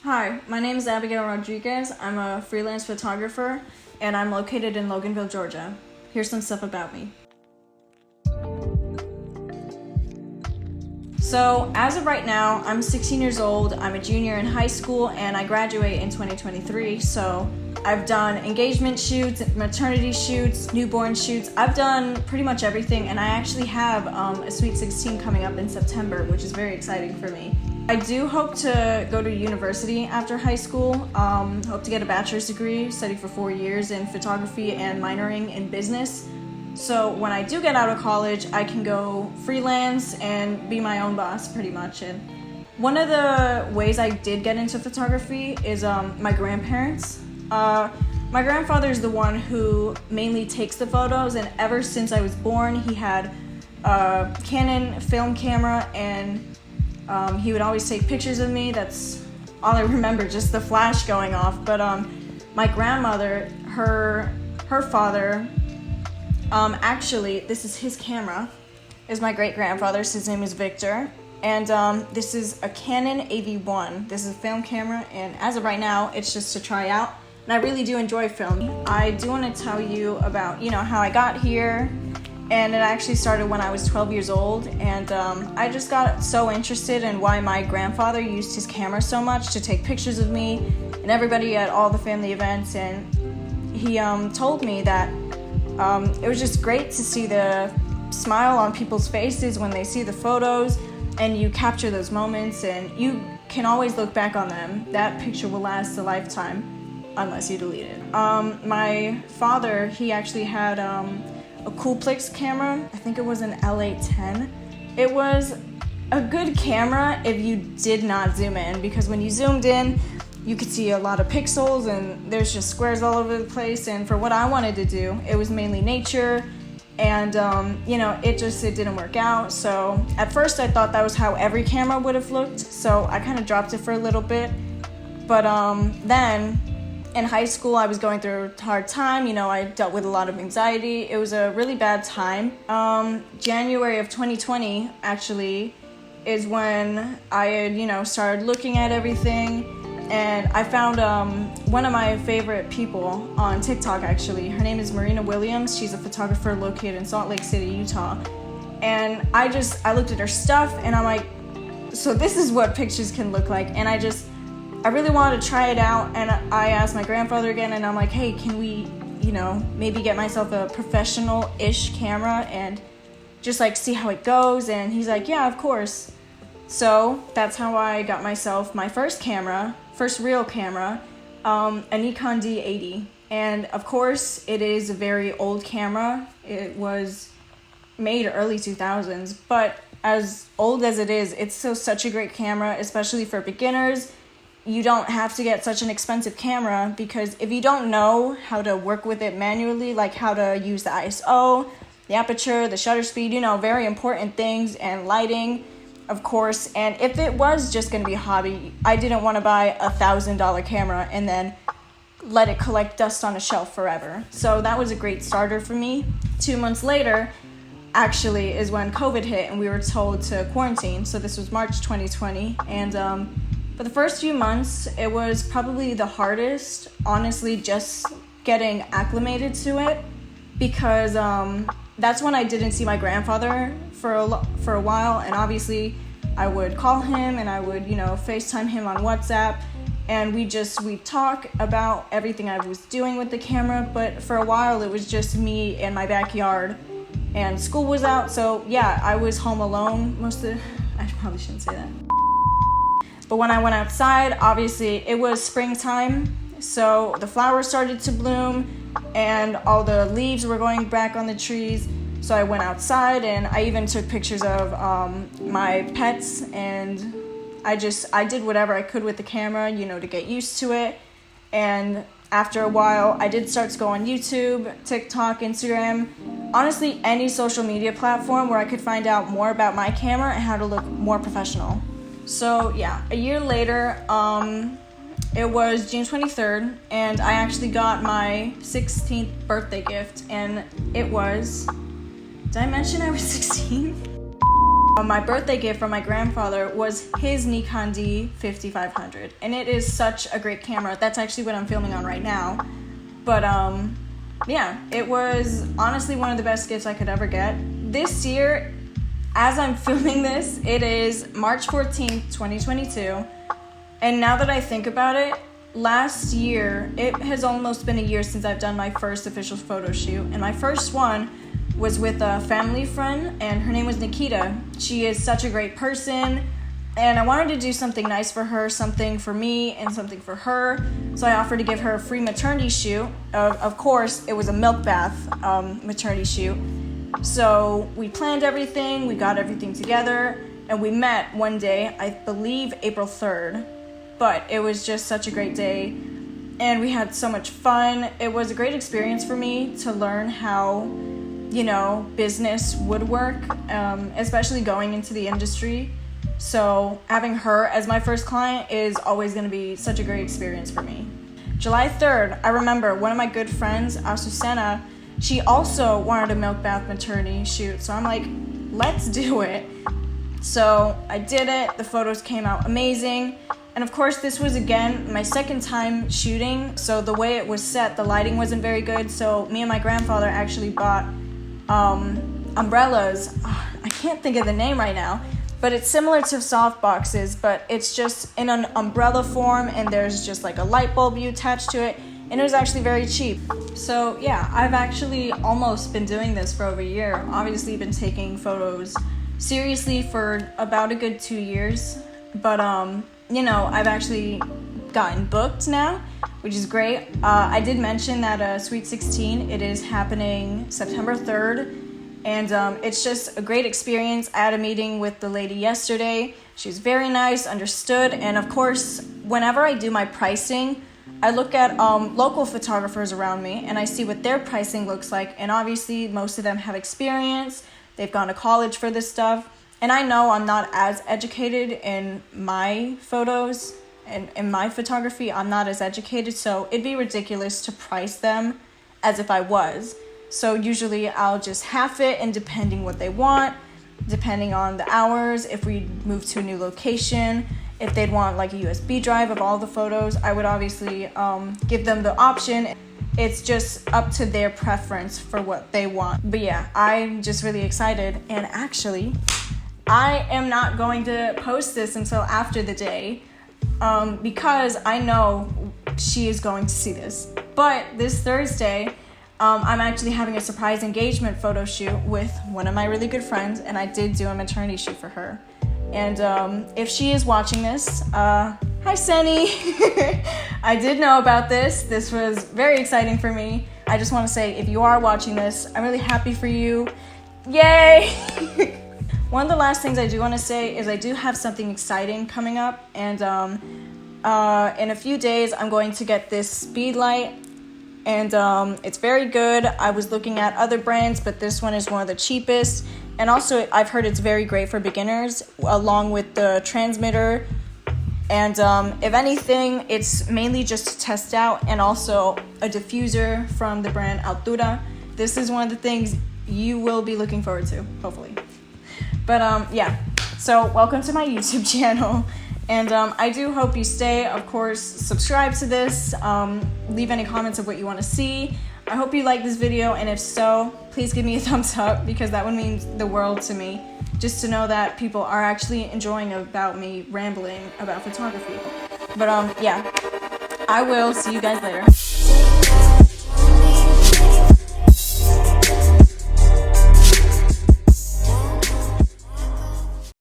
Hi, my name is Abigail Rodriguez. I'm a freelance photographer and I'm located in Loganville, Georgia. Here's some stuff about me. So as of right now, I'm 16 years old, I'm a junior in high school, and I graduate in 2023. So I've done engagement shoots, maternity shoots, newborn shoots. I've done pretty much everything, and I actually have a Sweet 16 coming up in September, which is very exciting for me. I do hope to go to university after high school, hope to get a bachelor's degree, study for 4 years in photography and minoring in business. So when I do get out of college, I can go freelance and be my own boss pretty much. And one of the ways I did get into photography is my grandparents. My grandfather is the one who mainly takes the photos, and ever since I was born, he had a Canon film camera, and he would always take pictures of me. That's all I remember, just the flash going off. But my grandmother, her father, actually, this is his camera, is my great-grandfather's. His name is Victor, and this is a Canon AV1. This is a film camera, and as of right now, it's just to try out, and I really do enjoy film. I do want to tell you about, how I got here, and it actually started when I was 12 years old, and I just got so interested in why my grandfather used his camera so much to take pictures of me and everybody at all the family events, and he told me that it was just great to see the smile on people's faces when they see the photos, and you capture those moments, and you can always look back on them. That picture will last a lifetime unless you delete it. My father, he actually had a Coolplex camera. I think it was an L810. It was a good camera if you did not zoom in, because when you zoomed in, you could see a lot of pixels and there's just squares all over the place. And for what I wanted to do, it was mainly nature, and it didn't work out. So at first I thought that was how every camera would have looked, so I kind of dropped it for a little bit. But then in high school, I was going through a hard time. I dealt with a lot of anxiety. It was a really bad time. January of 2020 actually is when I had, started looking at everything. And I found one of my favorite people on TikTok, actually. Her name is Marina Williams. She's a photographer located in Salt Lake City, Utah. And I looked at her stuff, and I'm like, so this is what pictures can look like. And I really wanted to try it out. And I asked my grandfather again, and I'm like, hey, can we, maybe get myself a professional-ish camera and just see how it goes? And he's like, yeah, of course. So that's how I got myself my first real camera, a Nikon D80. And of course, it is a very old camera. It was made early 2000s, but as old as it is, it's still such a great camera, especially for beginners. You don't have to get such an expensive camera, because if you don't know how to work with it manually, like how to use the ISO, the aperture, the shutter speed, very important things, and lighting, of course. And if it was just going to be a hobby, I didn't want to buy a $1,000 camera and then let it collect dust on a shelf forever. So that was a great starter for me. 2 months later, actually, is when COVID hit and we were told to quarantine. So this was March 2020. And for the first few months, it was probably the hardest, honestly, just getting acclimated to it, because that's when I didn't see my grandfather for a while, and obviously I would call him and I would, FaceTime him on WhatsApp, and we'd talk about everything I was doing with the camera. But for a while it was just me in my backyard, and school was out, so yeah, I was home alone I probably shouldn't say that. But when I went outside, obviously it was springtime, so the flowers started to bloom and all the leaves were going back on the trees. So I went outside, and I even took pictures of my pets, and I did whatever I could with the camera, to get used to it. And after a while, I did start to go on YouTube, TikTok, Instagram, honestly any social media platform where I could find out more about my camera and how to look more professional. So yeah, a year later, it was June 23rd, and I actually got my 16th birthday gift, and it was... Did I mention I was 16? My birthday gift from my grandfather was his Nikon D 5500, and it is such a great camera. That's actually what I'm filming on right now. But yeah, it was honestly one of the best gifts I could ever get. This year, as I'm filming this, it is March 14th, 2022. And now that I think about it, last year, it has almost been a year since I've done my first official photo shoot. And my first one was with a family friend, and her name was Nikita. She is such a great person, and I wanted to do something nice for her, something for me and something for her. So I offered to give her a free maternity shoot. Of course, it was a milk bath maternity shoot. So we planned everything, we got everything together, and we met one day, I believe April 3rd. But it was just such a great day, and we had so much fun. It was a great experience for me to learn how, you know, business would work, especially going into the industry. So having her as my first client is always going to be such a great experience for me. July 3rd, I remember one of my good friends, Azucena, she also wanted a milk bath maternity shoot. So I'm like, let's do it. So I did it. The photos came out amazing. And of course, this was, again, my second time shooting. So the way it was set, the lighting wasn't very good. So me and my grandfather actually bought umbrellas. I can't think of the name right now, but it's similar to soft boxes, but it's just in an umbrella form, and there's just like a light bulb you attach to it, and it was actually very cheap. So yeah, I've actually almost been doing this for over a year. Obviously been taking photos seriously for about a good 2 years, but you know, I've actually gotten booked now, which is great. I did mention that Sweet 16, it is happening September 3rd, and it's just a great experience. I had a meeting with the lady yesterday. She's very nice, understood, and of course, whenever I do my pricing, I look at local photographers around me, and I see what their pricing looks like, and obviously, most of them have experience. They've gone to college for this stuff, and I know I'm not as educated in my photos, and in my photography, I'm not as educated, so it'd be ridiculous to price them as if I was. So usually I'll just half it, and depending what they want, depending on the hours, if we move to a new location, if they'd want like a USB drive of all the photos, I would obviously give them the option. It's just up to their preference for what they want. But yeah, I'm just really excited, and actually, I am not going to post this until after the day, because I know she is going to see this. But this Thursday, I'm actually having a surprise engagement photo shoot with one of my really good friends, and I did do a maternity shoot for her. And if she is watching this, hi Senny! I did know about this. This was very exciting for me. I just want to say, if you are watching this, I'm really happy for you. Yay! One of the last things I do want to say is I do have something exciting coming up, and in a few days I'm going to get this Speedlight, and it's very good. I was looking at other brands, but this one is one of the cheapest, and also I've heard it's very great for beginners, along with the transmitter, and if anything, it's mainly just to test out, and also a diffuser from the brand Altura. This is one of the things you will be looking forward to, hopefully. But yeah, so welcome to my YouTube channel, and I do hope you stay. Of course, subscribe to this, leave any comments of what you want to see. I hope you like this video, and if so, please give me a thumbs up, because that would mean the world to me, just to know that people are actually enjoying about me rambling about photography. But yeah, I will see you guys later.